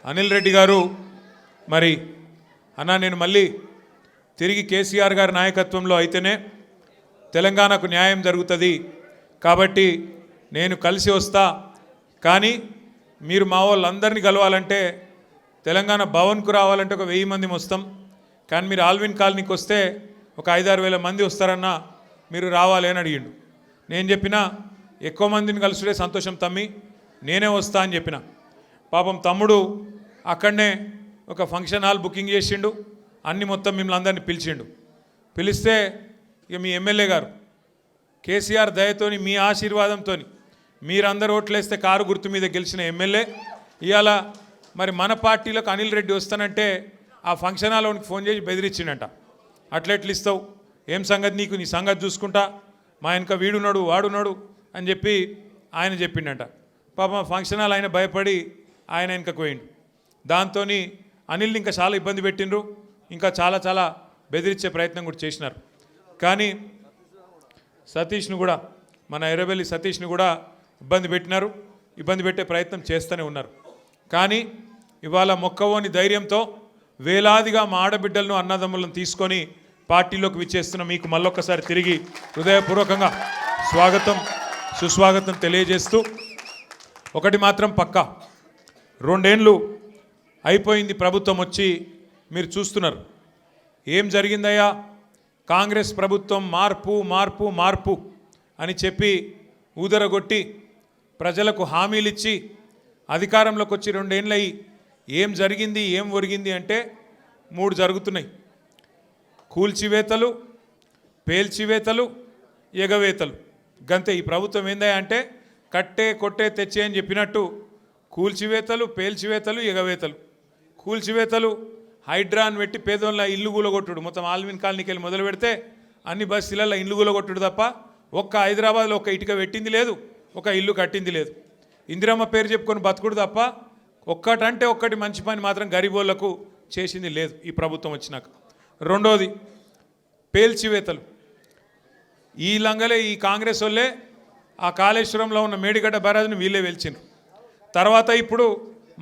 అనిల్ రెడ్డి గారు మరి అన్న నేను మళ్ళీ తిరిగి కేసీఆర్ గారి నాయకత్వంలో అయితేనే తెలంగాణకు న్యాయం జరుగుతుంది కాబట్టి నేను కలిసి వస్తా కానీ మీరు మా వాళ్ళందరినీ కలవాలంటే తెలంగాణ భవన్కు రావాలంటే ఒక 1000 మంది వస్తాం కానీ మీరు ఆల్విన్ కాలనీకి వస్తే ఒక 5-6 వేల మంది వస్తారన్న మీరు రావాలి అని అడిగిండు నేను చెప్పిన ఎక్కువ మందిని కలుసుడే సంతోషం తమ్మి నేనే వస్తా అని చెప్పిన పాపం తమ్ముడు అక్కడనే ఒక ఫంక్షన్ హాల్ బుకింగ్ చేసిండు అన్ని మొత్తం మిమ్మల్ని అందరినీ పిలిచిండు పిలిస్తే ఇక మీ ఎమ్మెల్యే గారు కేసీఆర్ దయతోని మీ ఆశీర్వాదంతో మీరందరూ ఓట్లేస్తే కారు గుర్తు మీద గెలిచిన ఎమ్మెల్యే ఇవాళ మరి మన పార్టీలోకి అనిల్ రెడ్డి వస్తానంటే ఆ ఫంక్షన్ హాల్లోనికి ఫోన్ చేసి బెదిరించిండట అట్లెట్లు ఇస్తావు ఏం సంగతి నీకు నీ సంగతి చూసుకుంటా మా వెనక వీడున్నాడు వాడున్నాడు అని చెప్పి ఆయన చెప్పిండట పాపం ఫంక్షన్ హాల్ ఆయన భయపడి ఆయన వెనకకు పోయిండు దాంతో అనిల్ని ఇంకా చాలా ఇబ్బంది పెట్టిండ్రు ఇంకా చాలా చాలా బెదిరించే ప్రయత్నం కూడా చేసినారు కానీ సతీష్ను కూడా మన ఎర్రబెల్లి సతీష్ని కూడా ఇబ్బంది పెట్టినారు ఇబ్బంది పెట్టే ప్రయత్నం చేస్తూనే ఉన్నారు కానీ ఇవాళ మొక్కవోని ధైర్యంతో వేలాదిగా మా ఆడబిడ్డలను అన్నదమ్ములను తీసుకొని పార్టీలోకి విచ్చేస్తున్న మీకు మళ్ళొక్కసారి తిరిగి హృదయపూర్వకంగా స్వాగతం సుస్వాగతం తెలియజేస్తూ ఒకటి మాత్రం పక్కా 2 ఏళ్ళు అయిపోయింది ప్రభుత్వం వచ్చి మీరు చూస్తున్నారు ఏం జరిగిందయ్యా కాంగ్రెస్ ప్రభుత్వం మార్పు మార్పు మార్పు అని చెప్పి ఊదరగొట్టి ప్రజలకు హామీలు ఇచ్చి అధికారంలోకి వచ్చి 2 ఏళ్ళు అయ్యి ఏం జరిగింది ఏం ఒరిగింది అంటే 3 జరుగుతున్నాయి కూల్చివేతలు పేల్చివేతలు ఎగవేతలు గంతే ఈ ప్రభుత్వం ఏందయ్యా అంటే కట్టే కొట్టే తెచ్చే అని చెప్పినట్టు కూల్చివేతలు పేల్చివేతలు ఎగవేతలు కూల్చివేతలు హైడ్రాన్ పెట్టి పేదోళ్ళ ఇల్లు కూలగొట్టుడు మొత్తం ఆల్విన్ కాలనీకి వెళ్ళి మొదలు పెడితే అన్ని బస్సులలో ఇల్లు కూలగొట్టుడు తప్ప ఒక్క హైదరాబాద్లో ఒక్క ఇటుక పెట్టింది లేదు ఒక ఇల్లు కట్టింది లేదు ఇందిరమ్మ పేరు చెప్పుకొని బతుకుడు తప్ప ఒక్కటంటే ఒక్కటి మంచి పని మాత్రం గరీబోళ్లకు చేసింది లేదు ఈ ప్రభుత్వం వచ్చినాక రెండోది పేల్చివేతలు ఈ లంగలే ఈ కాంగ్రెస్ వాళ్ళే ఆ కాళేశ్వరంలో ఉన్న మేడిగడ్డ బ్యారేజ్ని వీళ్ళే వెలిచిండ్రు తర్వాత ఇప్పుడు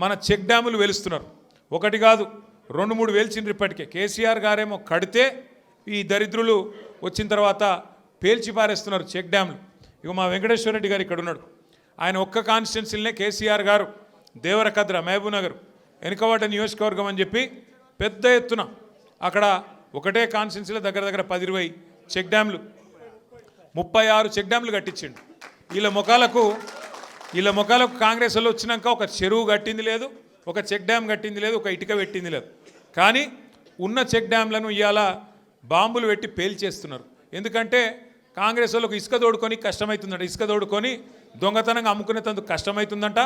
మన చెక్ డ్యాములు వెలుస్తున్నారు ఒకటి కాదు 2-3 వెలిచిండ్రు ఇప్పటికే కేసీఆర్ గారేమో కడితే ఈ దరిద్రులు వచ్చిన తర్వాత పేల్చి పారేస్తున్నారు చెక్ డ్యాములు ఇక మా వెంకటేశ్వర రెడ్డి గారు ఇక్కడ ఉన్నాడు ఆయన ఒక్క కాన్స్టిట్యున్సీలనే కేసీఆర్ గారు దేవరకద్ర మహబూబ్నగర్ వెనుకబడ్డ నియోజకవర్గం అని చెప్పి పెద్ద ఎత్తున అక్కడ ఒకటే కాన్స్టిట్యున్సీలో దగ్గర 10-20 చెక్ డ్యాములు 36 చెక్ డ్యాములు కట్టించిండు వీళ్ళ ముఖాలకు కాంగ్రెస్ వాళ్ళు వచ్చినాక ఒక చెరువు కట్టింది లేదు ఒక చెక్ డ్యామ్ కట్టింది లేదు ఒక ఇటుక పెట్టింది లేదు కానీ ఉన్న చెక్ డ్యామ్లను ఇవాళ బాంబులు పెట్టి పేల్చేస్తున్నారు ఎందుకంటే కాంగ్రెస్ వాళ్ళకు ఇసుక తోడుకొని కష్టమవుతుందంట ఇసుక తోడుకొని దొంగతనంగా అమ్ముకునేందుకు కష్టమవుతుందంట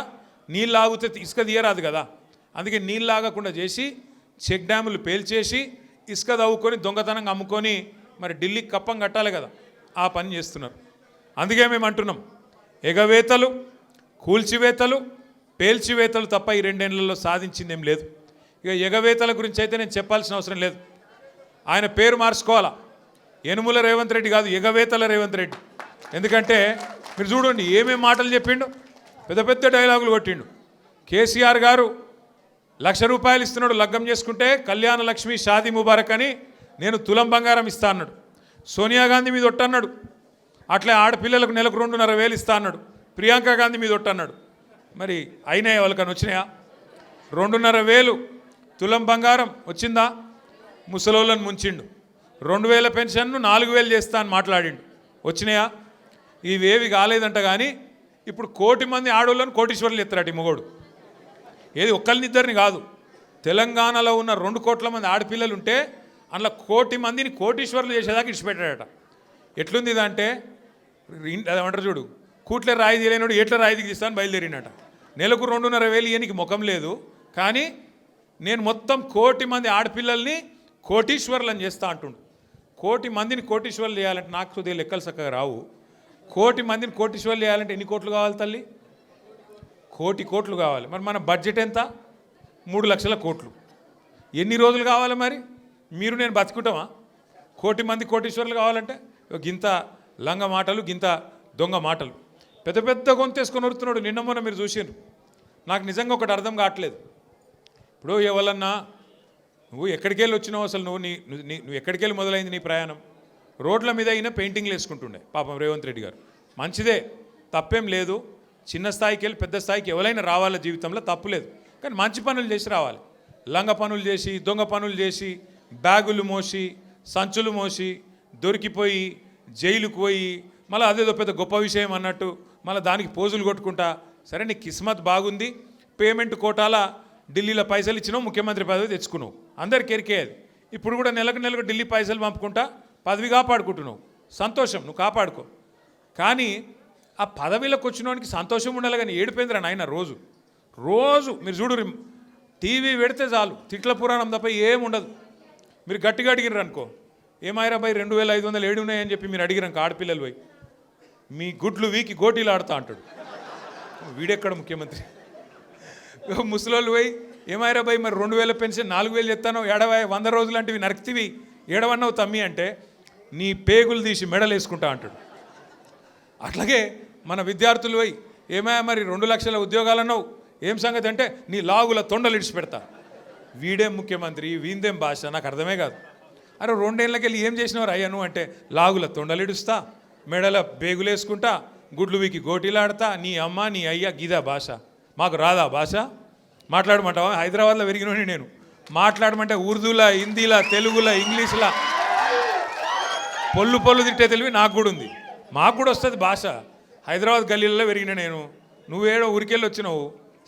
నీళ్ళు ఆగితే ఇసుక తీయరాదు కదా అందుకే నీళ్ళు ఆగకుండా చేసి చెక్ డ్యాములు పేల్చేసి ఇసుక తవ్వుకొని దొంగతనంగా అమ్ముకొని మరి ఢిల్లీకి కప్పం కట్టాలి కదా ఆ పని చేస్తున్నారు అందుకే మేము అంటున్నాం ఎగవేతలు కూల్చివేతలు పేల్చివేతలు తప్ప ఈ 2 ఏళ్లలో సాధించిందేం లేదు ఇక ఎగవేతల గురించి అయితే నేను చెప్పాల్సిన అవసరం లేదు ఆయన పేరు మార్చుకోవాలా యనుమల రేవంత్ రెడ్డి కాదు ఎగవేతల రేవంత్ రెడ్డి ఎందుకంటే మీరు చూడండి ఏమేం మాటలు చెప్పిండు పెద్ద పెద్ద డైలాగులు కొట్టిండు కేసీఆర్ గారు ₹1,00,000 ఇస్తున్నాడు లగ్గం చేసుకుంటే కళ్యాణ లక్ష్మి షాదీ ముబారక్ అని నేను తులం బంగారం ఇస్తా అన్నాడు సోనియా గాంధీ మీద ఒట్టన్నాడు అట్లే ఆడపిల్లలకు నెలకు 2,500 ఇస్తా అన్నాడు ప్రియాంక గాంధీ మీద ఒట్టన్నాడు మరి అయినాయి వాళ్ళకని వచ్చినాయా 2,500 తులం బంగారం వచ్చిందా ముసలోళ్ళని ముంచిండు 2,000 పెన్షన్ను 4,000 చేస్తా అని మాట్లాడిండు వచ్చినాయా ఇవేవి కాలేదంట కానీ ఇప్పుడు 1,00,000 మంది ఆడవాళ్ళని కోటీశ్వర్లు ఎత్తారట ఈ మొగోడు ఏది ఒక్కరినిద్దరిని కాదు తెలంగాణలో ఉన్న 2 కోట్ల మంది ఆడపిల్లలు ఉంటే అందులో 1,00,000 మందిని కోటీశ్వర్లు చేసేదాకా ఇచ్చిపెట్టాడట ఎట్లుంది ఇదంటే ఏమంటారు చూడు కూట్లే రాయి తీయలేనాడు ఎట్ల రాయి తీస్తాను బయలుదేరినట నెలకు 2,500 ఇయనికి ముఖం లేదు కానీ నేను మొత్తం 1,00,000 మంది ఆడపిల్లల్ని కోటీశ్వర్లను చేస్తా అంటుండు 1,00,000 మందిని కోటీశ్వర్లు చేయాలంటే నాకు హృదయ లెక్కలు చక్కగా రావు 1,00,000 మందిని కోటీశ్వర్లు చేయాలంటే ఎన్ని కోట్లు కావాలి తల్లి 1,00,000 కోట్లు కావాలి మరి మన బడ్జెట్ ఎంత 3 లక్షల కోట్లు ఎన్ని రోజులు కావాలి మరి మీరు నేను బతుకుంటామా 1,00,000 మంది కోటీశ్వర్లు కావాలంటే గింత లంగ మాటలు గింత దొంగ మాటలు పెద్ద పెద్ద గొంతేసుకొని వరుతున్నాడు నిన్న మొన్న మీరు చూసిండ్రు నాకు నిజంగా ఒకటి అర్థం కావట్లేదు ఇప్పుడు ఎవరన్నా నువ్వు ఎక్కడికి వెళ్ళి వచ్చినావు అసలు నువ్వు ఎక్కడికి వెళ్ళి మొదలైంది నీ ప్రయాణం? రోడ్ల మీద అయినా పెయింటింగ్లు వేసుకుంటుండే పాపం రేవంత్ రెడ్డి గారు. మంచిదే, తప్పేం లేదు. చిన్న స్థాయికి వెళ్ళి పెద్ద స్థాయికి ఎవరైనా రావాల జీవితంలో, తప్పు లేదు. కానీ మంచి పనులు చేసి రావాలి. లంగ పనులు చేసి, దొంగ పనులు చేసి, బ్యాగులు మోసి, సంచులు మోసి, దొరికిపోయి జైలుకు పోయి మళ్ళీ అదేదో పెద్ద గొప్ప విషయం అన్నట్టు మళ్ళీ దానికి పోజులు కొట్టుకుంటా. సరే, నీ కిస్మత్ బాగుంది, పేమెంట్ కోటాల ఢిల్లీలో పైసలు ఇచ్చినావు, ముఖ్యమంత్రి పదవి తెచ్చుకున్నావు, అందరికి ఎరికేది. ఇప్పుడు కూడా నెలకు ఢిల్లీ పైసలు పంపుకుంటా పదవి కాపాడుకుంటున్నావు. సంతోషం, నువ్వు కాపాడుకో. కానీ ఆ పదవిలోకి వచ్చినోనికి సంతోషం ఉండాలి, కానీ ఏడిపోయిందిరా నాయన. రోజు మీరు చూడు, టీవీ పెడితే చాలు తిట్ల పురాణం తప్ప ఏముండదు. మీరు గట్టిగా అడిగిర్రు అనుకో, ఏమాయిరా భయ్ 2500 ఏడు ఉన్నాయని చెప్పి మీరు అడిగిరాక ఆడపిల్లలు పోయి మీ గుడ్లు వీకి గోటీలు ఆడుతా అంటాడు. వీడెక్కడ ముఖ్యమంత్రి? ముసలోళ్ళు పోయి ఏమాయిరా భయ్ మరి 2000 పెన్షన్ 4000 చెప్తాను, 100 రోజులు లాంటివి నరక్తివి ఏడవన్నావు తమ్మి అంటే నీ పేగులు తీసి మెడలు వేసుకుంటా అంటాడు. అట్లాగే మన విద్యార్థులు పోయి ఏమయ్యా మరి 2 లక్షల ఉద్యోగాలు అన్నావు, ఏం సంగతి అంటే నీ లాగుల తొండలు ఇడిచిపెడతా. వీడేం ముఖ్యమంత్రి, వీందేం భాష, నాకు అర్థమే కాదు. అరే 2 ఏళ్ళకి వెళ్ళి ఏం చేసినవారు అయ్యాను అంటే లాగుల తొండలు ఇడుస్తా, మెడల బేగులు వేసుకుంటా, గుడ్లు వీకి గోటీలాడతా, నీ అమ్మ నీ అయ్య గీదా భాష. మాకు రాదా భాష? మాట్లాడమంటావా? హైదరాబాద్లో పెరిగినోని నేను. మాట్లాడమంటే ఉర్దూలా, హిందీలా, తెలుగులా, ఇంగ్లీష్లా పొల్లు తిట్టే తెలివి నాకు కూడా ఉంది. మాకు కూడా వస్తుంది భాష. హైదరాబాద్ గల్లీలలో పెరిగిన నేను. నువ్వేడో ఊరికెళ్ళి వచ్చినావు,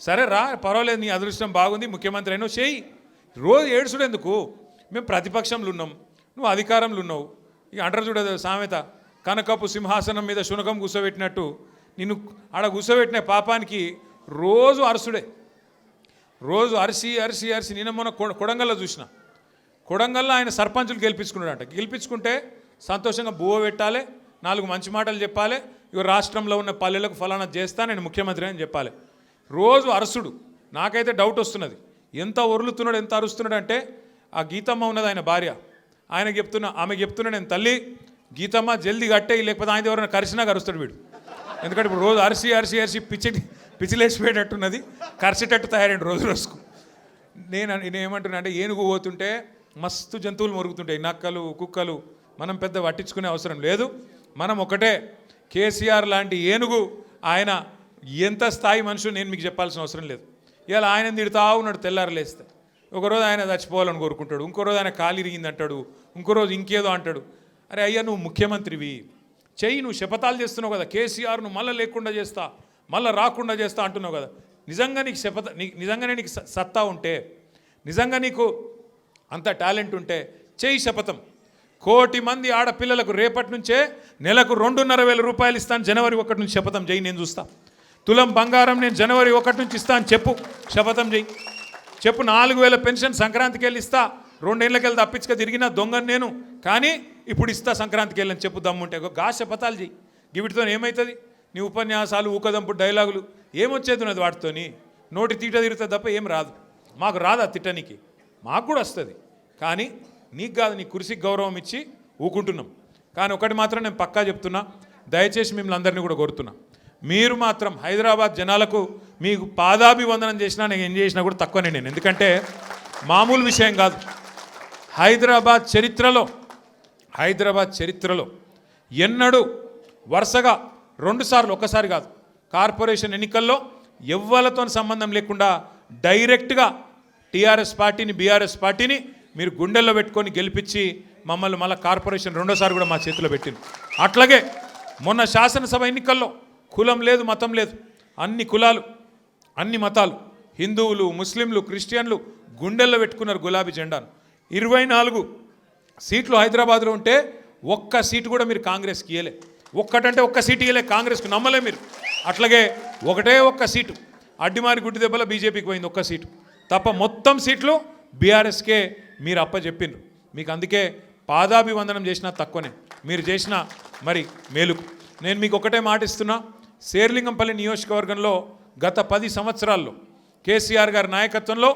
సరే రా పర్వాలేదు, నీ అదృష్టం బాగుంది, ముఖ్యమంత్రి అయినావు, చేయి. రోజు ఏడుచుడు ఎందుకు? మేము ప్రతిపక్షంలో ఉన్నాం, నువ్వు అధికారంలో ఉన్నావు. ఇక అంటారు చూడదు సామెత, కనకపు సింహాసనం మీద శునకం కూర్చోబెట్టినట్టు నిన్ను ఆడ కూర్చోబెట్టిన పాపానికి రోజు అరసుడే. రోజు అరిసి నిన్న మొన్న కొడంగల్లో చూసిన. కొడంగల్లో ఆయన సర్పంచులు గెలిపించుకున్నాడంట. గెలిపించుకుంటే సంతోషంగా బువ్వ పెట్టాలి, 4 మంచి మాటలు చెప్పాలి, ఇక రాష్ట్రంలో ఉన్న పల్లెలకు ఫలానా చేస్తా, నేను ముఖ్యమంత్రి అని చెప్పాలి. రోజు అరసుడు. నాకైతే డౌట్ వస్తున్నది, ఎంత ఒరులుతున్నాడు, ఎంత అరుస్తున్నాడు అంటే ఆ గీతమ్మ ఉన్నది ఆయన భార్య, ఆమె చెప్తున్నా నేను తల్లి గీతమ్మ జల్దీ కట్టేయి, లేకపోతే ఆయన ఎవరైనా కరిసినా కరుస్తాడు వీడు. ఎందుకంటే ఇప్పుడు రోజు అరిసి పిచ్చిలేసిపోయేటట్టున్నది, కరిసేటట్టు తయారైంది రోజుకు. నేనేమంటున్నా అంటే ఏనుగు పోతుంటే మస్తు జంతువులు మొరుగుతుంటాయి, నక్కలు కుక్కలు. మనం పెద్ద పట్టించుకునే అవసరం లేదు. మనం ఒకటే, కేసీఆర్ లాంటి ఏనుగు ఆయన ఎంత స్థాయి మనుషులు నేను మీకు చెప్పాల్సిన అవసరం లేదు. ఇలా ఆయన తిడుతా ఉన్నాడు తెల్లారలేస్తే. ఒకరోజు ఆయన చచ్చిపోవాలని కోరుకుంటాడు, ఇంకో రోజు ఆయన కాలు ఇరిగింది అంటాడు, ఇంకో రోజు ఇంకేదో అంటాడు. అరే అయ్యా, నువ్వు ముఖ్యమంత్రివి, చెయ్యి. నువ్వు శపథాలు చేస్తున్నావు కదా, కేసీఆర్ను మళ్ళీ లేకుండా చేస్తా, మళ్ళీ రాకుండా చేస్తా అంటున్నావు కదా. నిజంగా నీకు నిజంగానే నీకు సత్తా ఉంటే, నిజంగా నీకు అంత టాలెంట్ ఉంటే చెయ్యి శపథం. 1 కోటి మంది ఆడపిల్లలకు రేపటి నుంచే నెలకు 2,500 రూపాయలు ఇస్తాను, జనవరి 1 నుంచి శపథం చేయి, నేను చూస్తా. తులం బంగారం నేను జనవరి 1 నుంచి ఇస్తాను చెప్పు, శపథం చేయి. చెప్పు 4,000 పెన్షన్ సంక్రాంతికి వెళ్ళి ఇస్తా, 2 ఏళ్ళకి వెళ్ళి తప్పించుక తిరిగిన దొంగను నేను, కానీ ఇప్పుడు ఇస్తా సంక్రాంతికి వెళ్ళని చెప్పు దమ్ముంటే. గా శపథాలు చేయి. వీటితో ఏమవుతుంది? నీ ఉపన్యాసాలు, ఊకదంపు డైలాగులు ఏమొచ్చేది ఉన్నది వాటితోని? నోటి తీట తిరుగుతుంది తప్ప ఏం రాదు. మాకు రాదా తిట్టనికి? మాకు కూడా వస్తుంది, కానీ నీకు కాదు. నీ కుర్చీకి గౌరవం ఇచ్చి ఊకుంటున్నాం. కానీ ఒకటి మాత్రం నేను పక్కా చెప్తున్నా, దయచేసి మిమ్మల్ని అందరినీ కూడా కోరుతున్నా, మీరు మాత్రం హైదరాబాద్ జనాలకు మీకు పాదాభివందనం చేసినా, నేను ఏం చేసినా కూడా తక్కువనే నేను. ఎందుకంటే మామూలు విషయం కాదు. హైదరాబాద్ చరిత్రలో ఎన్నడూ వరుసగా 2 సార్లు, ఒకసారి కాదు, కార్పొరేషన్ ఎన్నికల్లో ఎవ్వలతో సంబంధం లేకుండా డైరెక్ట్గా టీఆర్ఎస్ పార్టీని, బీఆర్ఎస్ పార్టీని మీరు గుండెల్లో పెట్టుకొని గెలిపించి మమ్మల్ని మళ్ళీ కార్పొరేషన్ 2వ సారి కూడా మా చేతిలో పెట్టింది. అట్లాగే మొన్న శాసనసభ ఎన్నికల్లో కులం లేదు, మతం లేదు, అన్ని కులాలు, అన్ని మతాలు, హిందువులు, ముస్లింలు, క్రిస్టియన్లు గుండెల్లో పెట్టుకున్నారు గులాబీ జెండాను. 24 సీట్లు హైదరాబాద్లో ఉంటే 1 సీటు కూడా మీరు కాంగ్రెస్కి ఇవ్వలే. ఒక్కటంటే 1 సీటు ఇవ్వలే కాంగ్రెస్కు, నమ్మలే మీరు. అట్లాగే 1 సీటు అడ్డిమారి గుడ్డి దెబ్బల బీజేపీకి పోయింది, 1 సీటు తప్ప మొత్తం సీట్లు బీఆర్ఎస్కే మీరు అప్పచెప్పిండ్రు. మీకు అందుకే పాదాభివందనం చేసినా తక్కువనే, మీరు చేసిన మరి మేలుకు. నేను మీకు ఒకటే మాట ఇస్తున్నా, శేర్లింగంపల్లి నియోజకవర్గంలో గత 10 సంవత్సరాల్లో కేసీఆర్ గారి నాయకత్వంలో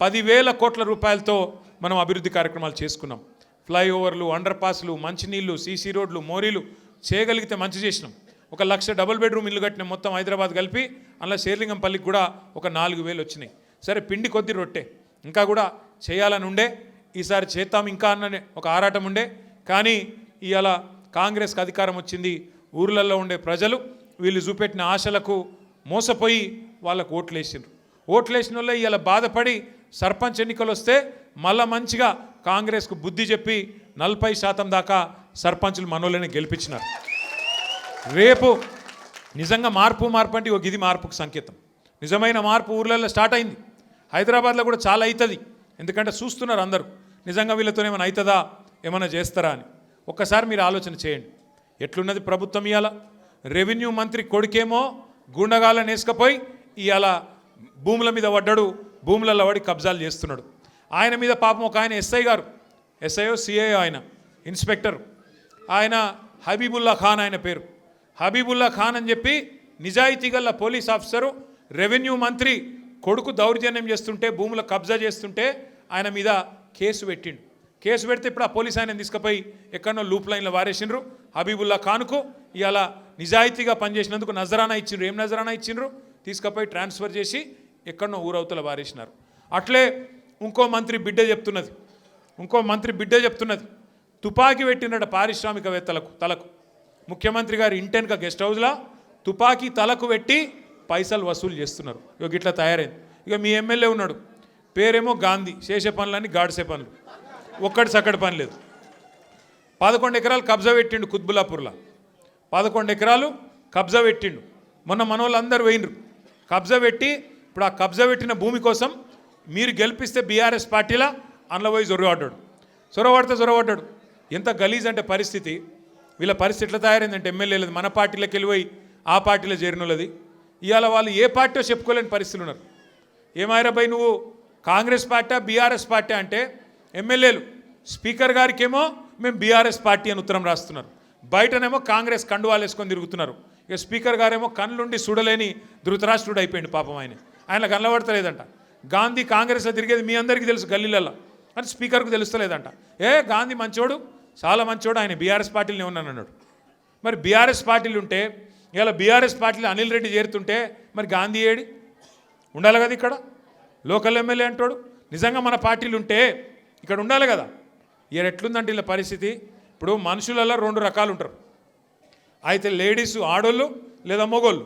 10,000 కోట్ల రూపాయలతో మనం అభివృద్ధి కార్యక్రమాలు చేసుకున్నాం. ఫ్లైఓవర్లు, అండర్ పాస్లు, మంచినీళ్ళు, సీసీ రోడ్లు, మోరీలు చేయగలిగితే మంచి చేసినాం. 1 లక్ష డబుల్ బెడ్రూమ్ ఇల్లు కట్టిన మొత్తం హైదరాబాద్ కలిపి, అందులో శేర్లింగంపల్లికి కూడా ఒక 4,000 వచ్చినాయి. సరే పిండి కొద్ది రొట్టె, ఇంకా కూడా చేయాలని ఉండే, ఈసారి చేద్దాం ఇంకా అన్ననే ఒక ఆరాటం ఉండే. కానీ ఇవాళ కాంగ్రెస్కి అధికారం వచ్చింది. ఊర్లలో ఉండే ప్రజలు వీళ్ళు చూపెట్టిన ఆశలకు మోసపోయి వాళ్ళకు ఓట్లేసిండ్రు. ఓట్లేసిన వాళ్ళే ఇవాళ బాధపడి సర్పంచ్ ఎన్నికలు వస్తే మళ్ళా మంచిగా కాంగ్రెస్కు బుద్ధి చెప్పి 40% దాకా సర్పంచులు మనోళ్ళని గెలిపించినారు. రేపు నిజంగా మార్పు అంటే ఒక ఇది మార్పుకు సంకేతం. నిజమైన మార్పు ఊర్లలో స్టార్ట్ అయింది. హైదరాబాద్లో కూడా చాలా అవుతుంది. ఎందుకంటే చూస్తున్నారు అందరూ నిజంగా వీళ్ళతో ఏమైనా అవుతుందా, ఏమైనా చేస్తారా అని. ఒక్కసారి మీరు ఆలోచన చేయండి. ఎట్లున్నది ప్రభుత్వం ఇవాళ. రెవెన్యూ మంత్రి కొడుకేమో గుండగాళ్ళని వేసుకపోయి ఇవాళ భూముల మీద పడ్డాడు, భూములలో పడి కబ్జాలు చేస్తున్నాడు. ఆయన మీద పాపం ఒక ఆయన ఎస్ఐ గారు, ఎస్ఐఓ సిఐఓ, ఆయన ఇన్స్పెక్టర్, ఆయన హబీబుల్లా ఖాన్ ఆయన పేరు. హబీబుల్లా ఖాన్ అని చెప్పి నిజాయితీ గల పోలీస్ ఆఫీసరు రెవెన్యూ మంత్రి కొడుకు దౌర్జన్యం చేస్తుంటే, భూముల కబ్జా చేస్తుంటే ఆయన మీద కేసు పెట్టిండు. కేసు పెడితే ఇప్పుడు ఆ పోలీస్ ఆయన తీసుకుపోయి ఎక్కడనో లూప్ లైన్లో వారేసిండ్రు. హబీబుల్లా ఖాన్కు ఇవాళ నిజాయితీగా పనిచేసినందుకు నజరానా ఇచ్చిండ్రు. ఏం నజరానా ఇచ్చిండ్రు? తీసుకుపోయి ట్రాన్స్ఫర్ చేసి ఎక్కడనో ఊరవతల వారేసినారు. అట్లే ఇంకో మంత్రి బిడ్డ చెప్తున్నది, తుపాకీ పెట్టినట పారిశ్రామికవేత్తలకు తలకు. ముఖ్యమంత్రి గారు ఇంటెన్క గెస్ట్ హౌస్లో తుపాకీ తలకు పెట్టి పైసలు వసూలు చేస్తున్నారు. ఇక ఇట్లా తయారైంది. ఇక మీ ఎమ్మెల్యే ఉన్నాడు, పేరేమో గాంధీ, చేసే పనులన్నీ గాడిసే పనులు, ఒక్కటి సక్కడి పని లేదు. 11 ఎకరాలు కబ్జా పెట్టిండు కుత్బుల్లాపూర్లో. 11 ఎకరాలు కబ్జా పెట్టిండు. మొన్న మనోళ్ళందరూ పోయినరు కబ్జా పెట్టి. ఇప్పుడు ఆ కబ్జా పెట్టిన భూమి కోసం మీరు గెలిపిస్తే బీఆర్ఎస్ పార్టీలా అందులో పోయి జొరవడ్డాడు. ఎంత గలీజ్ అంటే పరిస్థితి. వీళ్ళ పరిస్థితి ఎట్లా తయారైందంటే ఎమ్మెల్యేలది మన పార్టీలోకి వెళ్ళిపోయి ఆ పార్టీలో చేరినోళ్ళది. ఇవాళ వాళ్ళు ఏ పార్టీ చెప్పుకోలేని పరిస్థితులు ఉన్నారు. ఏమాయిరాబాయ్ నువ్వు కాంగ్రెస్ పార్టీ బీఆర్ఎస్ పార్టీ అంటే ఎమ్మెల్యేలు స్పీకర్ గారికేమో మేము బీఆర్ఎస్ పార్టీ అని ఉత్తరం రాస్తున్నారు, బయటనేమో కాంగ్రెస్ కండువాలు వేసుకొని తిరుగుతున్నారు. ఇక స్పీకర్ గారేమో కళ్ళుండి చూడలేని ధృతరాష్ట్రుడు అయిపోయింది పాపం. ఆయన కనబడతలేదంట. గాంధీ కాంగ్రెస్లో తిరిగేది మీ అందరికీ తెలుసు గల్లీలలో, అని స్పీకర్కు తెలుస్తలేదంట. గాంధీ మంచోడు, చాలా మంచోడు, ఆయన బీఆర్ఎస్ పార్టీలోనే ఉన్నాను అన్నాడు. మరి బీఆర్ఎస్ పార్టీలు ఉంటే ఇలా బీఆర్ఎస్ పార్టీలో అనిల్ రెడ్డి చేరుతుంటే మరి గాంధీ ఏడి ఉండాలి కదా. ఇక్కడ లోకల్ ఎమ్మెల్యే అంటాడు. నిజంగా మన పార్టీలు ఉంటే ఇక్కడ ఉండాలి కదా. ఇక ఎట్లుందంటే ఇలా పరిస్థితి. ఇప్పుడు మనుషులలో 2 రకాలు ఉంటారు, అయితే లేడీస్ ఆడోళ్ళు లేదా మొగోళ్ళు.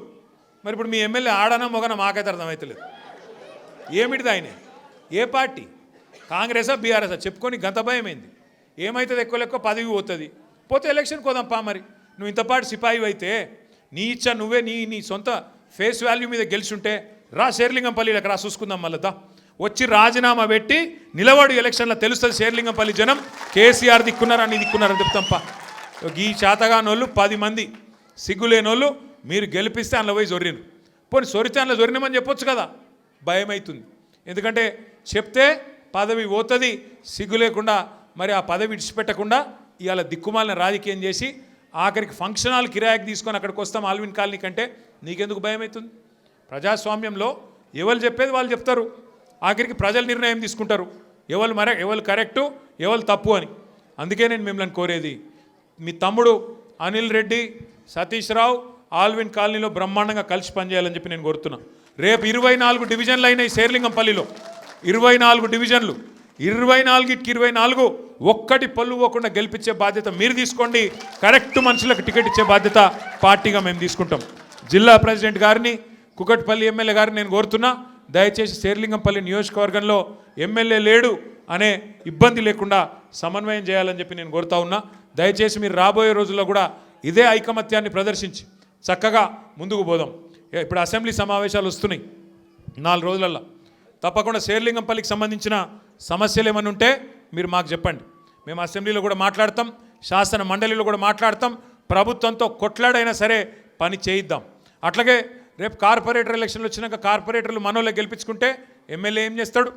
మరి ఇప్పుడు మీ ఎమ్మెల్యే ఆడనా మొగనా మాకైతే అర్థమవుతలేదు. ఏమిటిది ఆయన? ఏ పార్టీ? కాంగ్రెసా బీఆర్ఎసా? చెప్పుకొని గంత భయమైంది. ఏమవుతుంది? ఎక్కువ పదవి పోతే ఎలక్షన్ కోదాంపా. మరి నువ్వు ఇంతపాటు సిపాయి అయితే నీ ఇచ్చా నువ్వే నీ సొంత ఫేస్ వాల్యూ మీద గెలిచుంటే రా శేర్లింగంపల్లికి రా, చూసుకుందాం. మళ్ళా వచ్చి రాజీనామా పెట్టి నిలబడు, ఎలక్షన్లో తెలుస్తుంది శేర్లింగంపల్లి జనం కేసీఆర్ దిక్కున్నారని దిక్కున్నారని చెప్తాంపా. ఈ చేతగానోళ్ళు 10 మంది సిగ్గులేనోళ్ళు మీరు గెలిపిస్తే అందులో పోయి జొర్రిను. పోనీ సొరితే అందులో జొరినమని చెప్పొచ్చు కదా. భయం అవుతుంది. ఎందుకంటే చెప్తే పదవి పోతుంది, సిగ్గు లేకుండా మరి ఆ పదవి విడిచిపెట్టకుండా ఇవాళ దిక్కుమాలిన రాజకీయం చేసి ఆఖరికి ఫంక్షన్ హాల్ కిరాయికి తీసుకొని అక్కడికి వస్తాం ఆల్విన్ కాలనీ కంటే నీకెందుకు భయం అవుతుంది? ప్రజాస్వామ్యంలో ఎవరు చెప్పేది వాళ్ళు చెప్తారు, ఆఖరికి ప్రజలు నిర్ణయం తీసుకుంటారు ఎవరు కరెక్టు ఎవరు తప్పు అని. అందుకే నేను మిమ్మల్ని కోరేది, మీ తమ్ముడు అనిల్ రెడ్డి, సతీష్ రావు ఆల్విన్ కాలనీలో బ్రహ్మాండంగా కలిసి పనిచేయాలని చెప్పి నేను కోరుతున్నా. రేపు 24 డివిజన్లు అయినాయి శేర్లింగంపల్లిలో, 24 డివిజన్లు, 24కి 24 ఒక్కటి పళ్ళు పోకుండా గెలిపించే బాధ్యత మీరు తీసుకోండి. కరెక్ట్ మనుషులకు టికెట్ ఇచ్చే బాధ్యత పార్టీగా మేము తీసుకుంటాం. జిల్లా ప్రెసిడెంట్ గారిని, కుకట్పల్లి ఎమ్మెల్యే గారిని నేను కోరుతున్నా, దయచేసి శేర్లింగంపల్లి నియోజకవర్గంలో ఎమ్మెల్యే లేడు అనే ఇబ్బంది లేకుండా సమన్వయం చేయాలని చెప్పి నేను కోరుతా ఉన్నా. దయచేసి మీరు రాబోయే రోజుల్లో కూడా ఇదే ఐకమత్యాన్ని ప్రదర్శించి చక్కగా ముందుకు పోదాం. ఇప్పుడు అసెంబ్లీ సమావేశాలు వస్తున్నాయి 4 రోజులల్లో. తప్పకుండా శేర్లింగంపల్లికి సంబంధించిన సమస్యలు ఏమైనా ఉంటే మీరు మాకు చెప్పండి. మేము అసెంబ్లీలో కూడా మాట్లాడతాం, శాసన మండలిలో కూడా మాట్లాడతాం. ప్రభుత్వంతో కొట్లాడైనా సరే పని చేయిద్దాం. అట్లాగే రేపు కార్పొరేటర్ ఎలక్షన్లు వచ్చినాక కార్పొరేటర్లు మనోళ్ళే గెలిపించుకుంటే ఎమ్మెల్యే ఏం చేస్తాడు?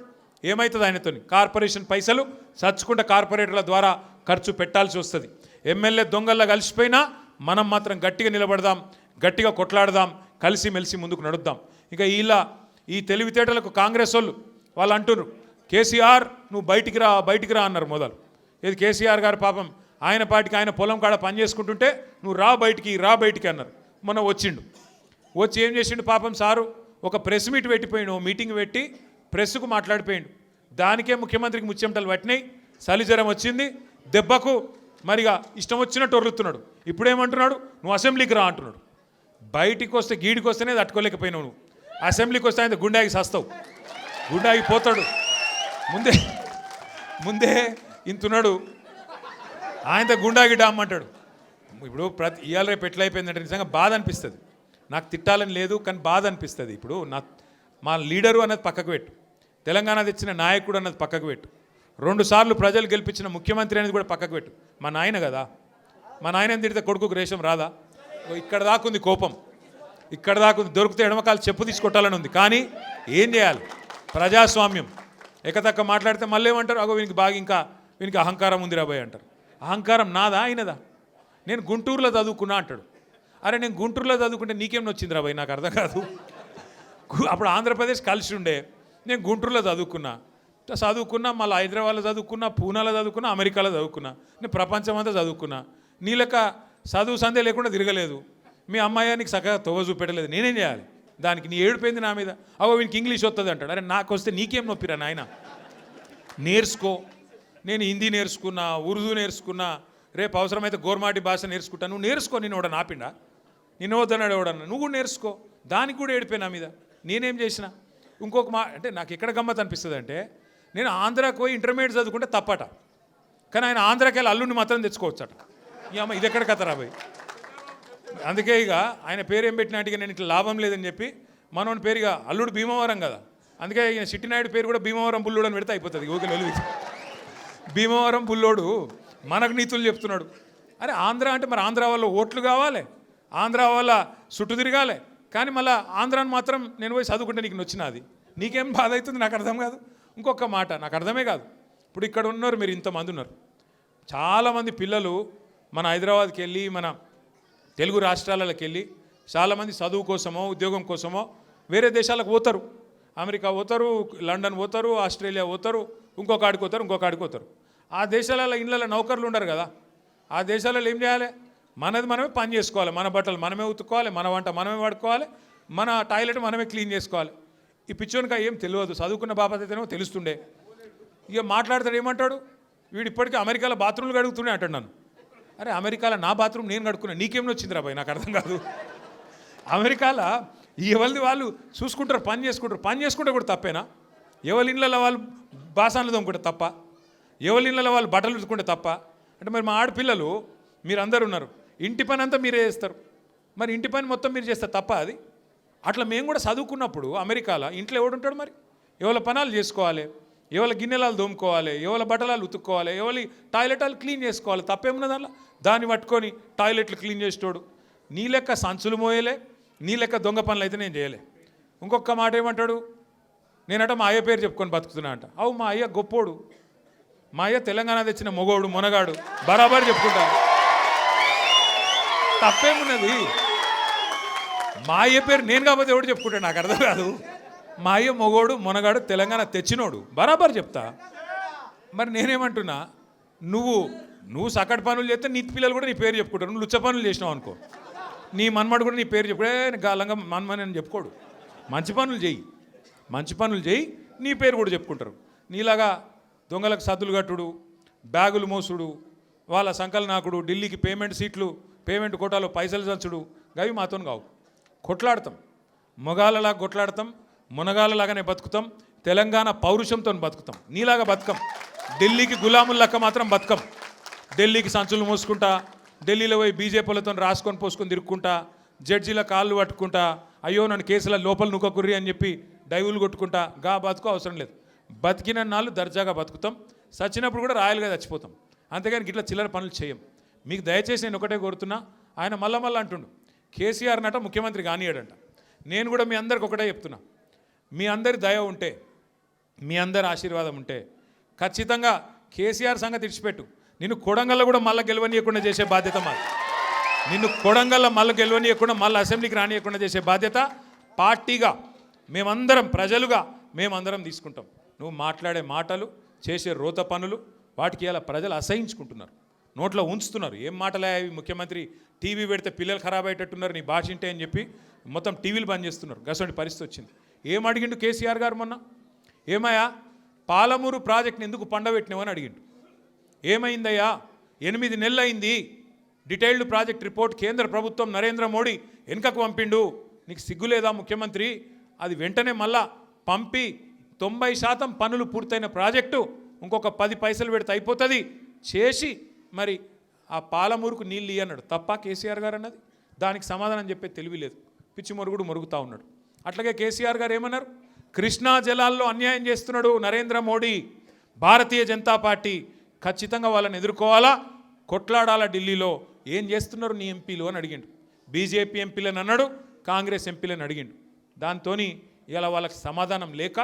ఏమవుతుంది ఆయనతో? కార్పొరేషన్ పైసలు చచ్చుకుంటే కార్పొరేటర్ల ద్వారా ఖర్చు పెట్టాల్సి వస్తుంది. ఎమ్మెల్యే దొంగల్లా కలిసిపోయినా మనం మాత్రం గట్టిగా నిలబడదాం, గట్టిగా కొట్లాడదాం, కలిసిమెలిసి ముందుకు నడుద్దాం. ఇక ఈ తెలివితేటలకు కాంగ్రెస్ వాళ్ళు అంటున్నారు, కేసీఆర్ నువ్వు బయటికి రా అన్నారు మొదలు. ఏది కేసీఆర్ గారు పాపం ఆయన పార్టీకి ఆయన పొలం కాడ పని చేసుకుంటుంటే నువ్వు రా బయటికి అన్నారు. మొన్న వచ్చి ఏం చేసిండు పాపం సారు? ఒక ప్రెస్ మీట్ పెట్టిపోయిండు, మీటింగ్ పెట్టి ప్రెస్కు మాట్లాడిపోయిండు. దానికే ముఖ్యమంత్రికి ముచ్చెమటలు పట్టినాయి, చలిజ్వరం వచ్చింది, దెబ్బకు మరిగా ఇష్టం వచ్చినట్టు ఒర్రుతున్నాడు. ఇప్పుడేమంటున్నాడు, నువ్వు అసెంబ్లీకి రా అంటున్నాడు. బయటికి వస్తే గీడికి వస్తేనే తట్టుకోలేకపోయినావు నువ్వు, అసెంబ్లీకి వస్తే ఆయన గుండాకి సస్తావు, గుండాకి పోతాడు. ముందే ముందే ఇంతున్నాడు, ఆయనతో గుండాకి డామ్మంటాడు. ఇప్పుడు ఇవాళ రేపు ఎట్లయిపోయిందంటే నిజంగా బాధ అనిపిస్తుంది. నాకు తిట్టాలని లేదు, కానీ బాధ అనిపిస్తుంది. ఇప్పుడు మా లీడరు అన్నది పక్కకు పెట్టు, తెలంగాణ తెచ్చిన నాయకుడు అన్నది పక్కకు పెట్టు, 2 సార్లు ప్రజలు గెలిపించిన ముఖ్యమంత్రి అనేది కూడా పక్కకు పెట్టు. మా నాయన కదా, మా నాయన తిడితే కొడుకుకు రేషం రాదా? ఇక్కడ దాకుంది కోపం, ఇక్కడ దాకుంది. దొరికితే ఎడమకాలు చెప్పు తీసుకొట్టాలని ఉంది. కానీ ఏం చేయాలి, ప్రజాస్వామ్యం. ఎకతక్క మాట్లాడితే మళ్ళీ ఏమంటారు, అగో వీనికి బాగా ఇంకా వీనికి అహంకారం ఉంది రాబోయ్ అంటారు. అహంకారం నాదా ఆయనదా? నేను గుంటూరులో చదువుకున్నా అంటాడు. అరే నేను గుంటూరులో చదువుకుంటే నీకేం వచ్చింది రాబోయ్, నాకు అర్థం కాదు. అప్పుడు ఆంధ్రప్రదేశ్ కలిసి ఉండే, నేను గుంటూరులో చదువుకున్నా, మళ్ళీ హైదరాబాద్లో చదువుకున్నా, పూనాలో చదువుకున్నా, అమెరికాలో చదువుకున్నా, నేను ప్రపంచం అంతా చదువుకున్నా. నీ లెక్క చదువు సందే లేకుండా తిరగలేదు. మీ అమ్మాయి నీకు చక్కగా తోవ చూపెట్టలేదు, నేనేం చేయాలి దానికి? నీ ఏడిపోయింది నా మీద. అవో వీనికి ఇంగ్లీష్ వస్తుంది అంటాడు. అరే నాకు వస్తే నీకేం నొప్పిరా నాయన, నేర్చుకో. నేను హిందీ నేర్చుకున్నా, ఉర్దూ నేర్చుకున్నా, రేపు అవసరమైతే గోర్మాటి భాష నేర్చుకుంటా. నువ్వు నేర్చుకో, నేను ఎవడ నాపిండా, నిన్ను వద్దన్నాడు ఎవడన్నా, నువ్వు కూడా నేర్చుకో. దానికి కూడా ఏడిపోయి నా మీద, నేనేం చేసిన? ఇంకొక అంటే నాకు ఎక్కడ గమ్మత్ అనిపిస్తుంది అంటే, నేను ఆంధ్రాకి పోయి ఇంటర్మీడియట్ చదువుకుంటే తప్పట, కానీ ఆయన ఆంధ్రాకి వెళ్ళి అల్లుడిని మాత్రం తెచ్చుకోవచ్చట. ఈ అమ్మ ఇది ఎక్కడ కథ రాబోయ్. అందుకే ఇక ఆయన పేరు ఏం పెట్టినట్టుగా నేను ఇట్లా లాభం లేదని చెప్పి మనోని పేరుగా అల్లుడు భీమవరం కదా, అందుకే ఈయన చిట్టినాయుడు పేరు కూడా భీమవరం బుల్లోడు అని పెడితే అయిపోతుంది. ఓకే వెలుగు భీమవరం బుల్లోడు మనకు నీతులు చెప్తున్నాడు. అరే ఆంధ్ర అంటే మరి ఆంధ్ర వాళ్ళ ఓట్లు కావాలి, ఆంధ్ర వాళ్ళ చుట్టూ తిరగాలి, కానీ మళ్ళీ ఆంధ్రాని మాత్రం నేను పోయి చదువుకుంటే నీకు నచ్చినది, నీకేం బాధ అవుతుంది? నాకు అర్థం కాదు. ఇంకొక మాట నాకు అర్థమే కాదు. ఇప్పుడు ఇక్కడ ఉన్నారు మీరు, ఇంతమంది ఉన్నారు, చాలామంది పిల్లలు మన హైదరాబాద్కి వెళ్ళి, మన తెలుగు రాష్ట్రాలకు వెళ్ళి చాలామంది చదువు కోసమో ఉద్యోగం కోసమో వేరే దేశాలకు పోతారు. అమెరికా పోతారు, లండన్ పోతారు, ఆస్ట్రేలియా పోతారు, ఇంకొక ఆడికి పోతారు. ఆ దేశాలలో ఇళ్ళలో నౌకర్లు ఉండరు కదా. ఆ దేశాలలో ఏం చేయాలి? మనది మనమే పని చేసుకోవాలి, మన బట్టలు మనమే ఉతుక్కోవాలి, మన వంట మనమే వాడుకోవాలి, మన టాయిలెట్ మనమే క్లీన్ చేసుకోవాలి. ఈ పిచ్చోనికా ఏం తెలియదు, చదువుకున్న బాపత అయితేనేమో తెలుస్తుండే. ఇక మాట్లాడతాడు, ఏమంటాడు వీడు, ఇప్పటికీ అమెరికాలో బాత్రూమ్లు కడుగుతుండే అంటాడు నన్ను. అరే అమెరికాలో నా బాత్రూమ్ నేను కడుక్కున్నా, నీకేం వచ్చింది రా బాయ్, నాకు అర్థం కాదు. అమెరికాలో ఎవరిది వాళ్ళు చూసుకుంటారు, పని చేసుకుంటే కూడా తప్పేనా? ఎవరి ఇళ్ళలో వాళ్ళు బాసాన్లు తోముకుంటే తప్ప, ఎవరి ఇళ్ళలో వాళ్ళు బట్టలు ఉతుకుంటే తప్ప? అంటే మరి మా ఆడపిల్లలు మీరందరూ ఉన్నారు, ఇంటి పని అంతా మీరే చేస్తారు, మరి ఇంటి పని మొత్తం మీరు చేస్తే తప్ప అది? అట్లా మేము కూడా చదువుకున్నప్పుడు అమెరికాలో ఇంట్లో ఎవడుంటాడు మరి? ఎవరి పనాలు చేసుకోవాలి, ఎవరి గిన్నెలాలు దోముకోవాలి, ఎవరి బట్టలాలు ఉతుక్కోవాలి, ఎవరి టాయిలెట్లు క్లీన్ చేసుకోవాలి, తప్పేమున్నది అలా? దాన్ని పట్టుకొని టాయిలెట్లు క్లీన్ చేసేటోడు నీ లెక్క సంచులు మోయలే, నీ లెక్క దొంగ పనులు అయితే నేను చేయలే. ఇంకొక మాట ఏమంటాడు, నేనట మా అయ్య పేరు చెప్పుకొని బతుకుతున్నా అంట. అవు మా అయ్య గొప్పోడు, మా అయ్య తెలంగాణ తెచ్చిన మొగోడు మునగాడు, బరాబర్ చెప్పుకుంటా, తప్పేమున్నది? మా అయ్య పేరు నేను కాకపోతే ఎవడు చెప్పుకుంటాడు, నాకు అర్థం కాదు. మా అయ్య మొగోడు మునగాడు తెలంగాణ తెచ్చినోడు, బరాబర్ చెప్తా. మరి నేనేమంటున్నా, నువ్వు సకట్ పనులు చేస్తే నీ పిల్లలు కూడా నీ పేరు చెప్పుకుంటారు. నువ్వు లుచ్చ పనులు చేసినావు అనుకో, నీ మన్మడు కూడా నీ పేరు చెప్పుడే గాలంగా మన్మని అని చెప్పుకోడు. మంచి పనులు చేయి, నీ పేరు కూడా చెప్పుకుంటారు. నీలాగా దొంగలకు సద్దులు కట్టుడు, బ్యాగులు మోసుడు, వాళ్ళ సంకల్ నాకుడు, ఢిల్లీకి పేమెంట్ కోటాలో పైసలు చంచుడు, గవి మాతో కావు. కొట్లాడతాం, మొగాళ్ళలాగా కొట్లాడతాం, మునగాళ్ళలాగానే బతుకుతాం, తెలంగాణ పౌరుషంతో బతుకుతాం. నీలాగా బతుకం, ఢిల్లీకి గులాముల్లాక మాత్రం బతుకం. ఢిల్లీకి సంచులు మోసుకుంటా, ఢిల్లీలో పోయి బీజేపీలతో రాసుకొని పోసుకొని తిరుక్కుంటా, జడ్జీల కాళ్ళు పట్టుకుంటా, అయ్యో నన్ను కేసుల లోపల నుక్కకుర్రి అని చెప్పి డైవులు కొట్టుకుంటా, బతుకు అవసరం లేదు. బతికిన నాళ్ళు దర్జాగా బతుకుతాం, చచ్చినప్పుడు కూడా రాయలుగా చచ్చిపోతాం. అంతేగాని ఇట్లా చిల్లర పనులు చేయం. మీకు దయచేసి నేను ఒకటే కోరుతున్నా, ఆయన మళ్ళా అంటుండు కేసీఆర్ నట ముఖ్యమంత్రి కానియాడంట. నేను కూడా మీ అందరికి ఒకటే చెప్తున్నా, మీ అందరి దయ ఉంటే, మీ అందరి ఆశీర్వాదం ఉంటే ఖచ్చితంగా కేసీఆర్ సంగతి ఇడిచిపెట్టు, నిన్ను కొడంగల్లో కూడా మళ్ళీ గెలవనీయకుండా చేసే బాధ్యత మాది. నిన్ను కొడంగల్లో మళ్ళీ గెలవనీయకుండా మళ్ళీ అసెంబ్లీకి రానియకుండా చేసే బాధ్యత పార్టీగా మేమందరం, ప్రజలుగా మేమందరం తీసుకుంటాం. నువ్వు మాట్లాడే మాటలు, చేసే రోత పనులు, వాటికి ఇలా ప్రజలు అసహించుకుంటున్నారు, నోట్లో ఉంచుతున్నారు. ఏం మాటలే అవి, ముఖ్యమంత్రి టీవీ పెడితే పిల్లలు ఖరాబ్ అయ్యేటట్టున్నారు నీ భాష ఇంటే అని చెప్పి మొత్తం టీవీలు బంద్ చేస్తున్నారు. గసంటి పరిస్థితి వచ్చింది. ఏం అడిగిండు కేసీఆర్ గారు మొన్న? ఏమయ్యా పాలమూరు ప్రాజెక్ట్ని ఎందుకు పండబెట్టినావని అడిగిండు. ఏమైందయ్యా, 8 నెలలు అయింది, డీటెయిల్డ్ ప్రాజెక్ట్ రిపోర్ట్ కేంద్ర ప్రభుత్వం నరేంద్ర మోడీ వెనుకకు పంపిండు, నీకు సిగ్గులేదా ముఖ్యమంత్రి? అది వెంటనే మళ్ళా పంపి 90% పనులు పూర్తయిన ప్రాజెక్టు ఇంకొక 10 పైసలు పెడితే అయిపోతుంది చేసి మరి ఆ పాలమూరుకు నీళ్ళు అన్నాడు. తప్ప కేసీఆర్ గారు అన్నది? దానికి సమాధానం చెప్పే తెలివి లేదు, పిచ్చి మొరుగుడు మొరుగుతూ ఉన్నాడు. అట్లాగే కేసీఆర్ గారు ఏమన్నారు? కృష్ణా జలాల్లో అన్యాయం చేస్తున్నాడు నరేంద్ర మోడీ, భారతీయ జనతా పార్టీ ఖచ్చితంగా వాళ్ళని ఎదుర్కోవాలా, కొట్లాడాలా ఢిల్లీలో. ఏం చేస్తున్నారు నీ ఎంపీలు అని అడిగిండు. బీజేపీ ఎంపీలను అన్నాడు, కాంగ్రెస్ ఎంపీలను అడిగిండు. దాంతో ఇలా వాళ్ళకి సమాధానం లేక,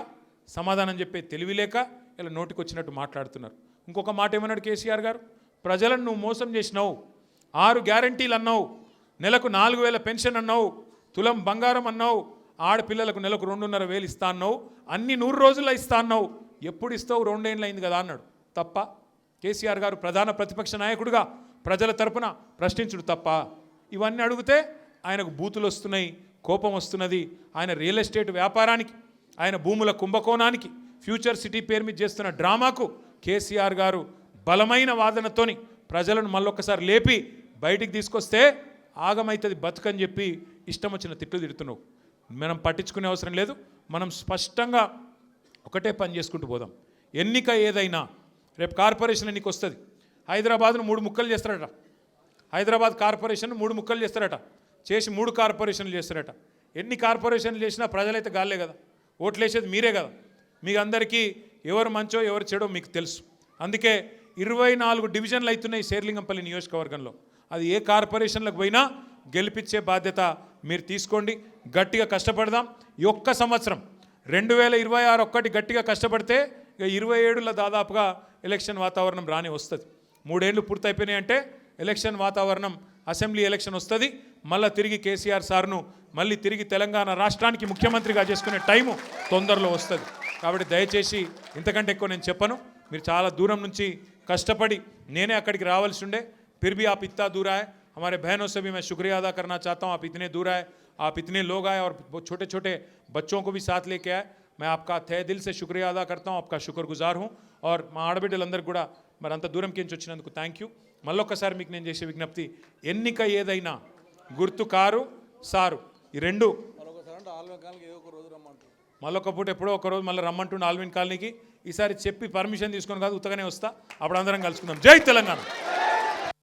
సమాధానం చెప్పే తెలివి లేక ఇలా నోటికొచ్చినట్టు మాట్లాడుతున్నారు. ఇంకొక మాట ఏమన్నాడు కేసీఆర్ గారు? ప్రజలను నువ్వు మోసం చేసినావు, 6 గ్యారంటీలు అన్నావు, నెలకు 4,000 పెన్షన్ అన్నావు, తులం బంగారం అన్నావు, ఆడపిల్లలకు నెలకు 2,500 ఇస్తా అన్నావు, అన్ని 100 రోజుల్లో ఇస్తా అన్నావు, ఎప్పుడు ఇస్తావు? 2 ఏళ్ళు అయింది కదా అన్నాడు. తప్ప కేసీఆర్ గారు ప్రధాన ప్రతిపక్ష నాయకుడిగా ప్రజల తరపున ప్రశ్నించుడు తప్ప? ఇవన్నీ అడిగితే ఆయనకు బూతులు వస్తున్నాయి, కోపం వస్తున్నది. ఆయన రియల్ ఎస్టేట్ వ్యాపారానికి, ఆయన భూముల కుంభకోణానికి, ఫ్యూచర్ సిటీ పేరు మీద చేస్తున్న డ్రామాకు కేసీఆర్ గారు బలమైన వాదనతోని ప్రజలను మళ్ళొక్కసారి లేపి బయటికి తీసుకొస్తే ఆగమైతుంది బతుకని చెప్పి ఇష్టం వచ్చిన తిట్లు తిడుతున్నావు. మనం పట్టించుకునే అవసరం లేదు. మనం స్పష్టంగా ఒకటే పని చేసుకుంటూ పోదాం. ఎన్నిక ఏదైనా రేపు కార్పొరేషన్ ఎన్నిక వస్తుంది. హైదరాబాద్ను 3 ముక్కలు చేస్తారట. హైదరాబాద్ కార్పొరేషన్ 3 ముక్కలు చేస్తారట. చేసి 3 కార్పొరేషన్లు చేస్తారట. ఎన్ని కార్పొరేషన్లు చేసినా ప్రజలైతే గాలే కదా, ఓట్లు వేసేది మీరే కదా. మీకు అందరికీ ఎవరు మంచో ఎవరు చెడో మీకు తెలుసు. అందుకే 24 డివిజన్లు అవుతున్నాయి శేర్లింగంపల్లి నియోజకవర్గంలో. అది ఏ కార్పొరేషన్లకు పోయినా గెలిపించే బాధ్యత మీరు తీసుకోండి. గట్టిగా కష్టపడదాం. ఈ ఒక్క సంవత్సరం 2026 ఒక్కటి గట్టిగా కష్టపడితే ఇక 27లో దాదాపుగా ఎలక్షన్ వాతావరణం రానే వస్తుంది. 3 ఏళ్ళు పూర్తయిపోయినాయి అంటే ఎలక్షన్ వాతావరణం, అసెంబ్లీ ఎలక్షన్ వస్తుంది. మళ్ళీ తిరిగి కేసీఆర్ సార్ను మళ్ళీ తిరిగి తెలంగాణ రాష్ట్రానికి ముఖ్యమంత్రిగా చేసుకునే టైము తొందరలో వస్తుంది. కాబట్టి దయచేసి ఇంతకంటే ఎక్కువ నేను చెప్పను. మీరు చాలా దూరం నుంచి కష్టపడి, నేనే అక్కడికి రావాల్సి ఉండే, फिर भी आप इतना दूर आए. हमारे बहनों से भी मैं शुक्रिया अदा करना चाहता हूँ. आप इतने दूर आए, आप इतने लोग आए और छोटे छोटे बच्चों को भी साथ लेके आए. मैं आपका तहे दिल से शुक्रिया अदा करता हूँ, आपका शुक्रगुजार हूँ. और మా ఆడబిడ్డలందరూ కూడా మరి అంత దూరం కించి వచ్చినందుకు థ్యాంక్ యూ. మళ్ళొక్కసారి మీకు నేను చేసే విజ్ఞప్తి, ఎన్నిక ఏదైనా గుర్తు కారు సారు, ఈ రెండు మళ్ళొక పూట ఎప్పుడో ఒక రోజు మళ్ళీ రమ్మంటుండే ఆల్విన్ కాలనీకి. ఈసారి చెప్పి పర్మిషన్ తీసుకొని కాదు, ఉత్తగానే వస్తా. అప్పుడు అందరం కలుసుకుందాం. జై తెలంగాణ.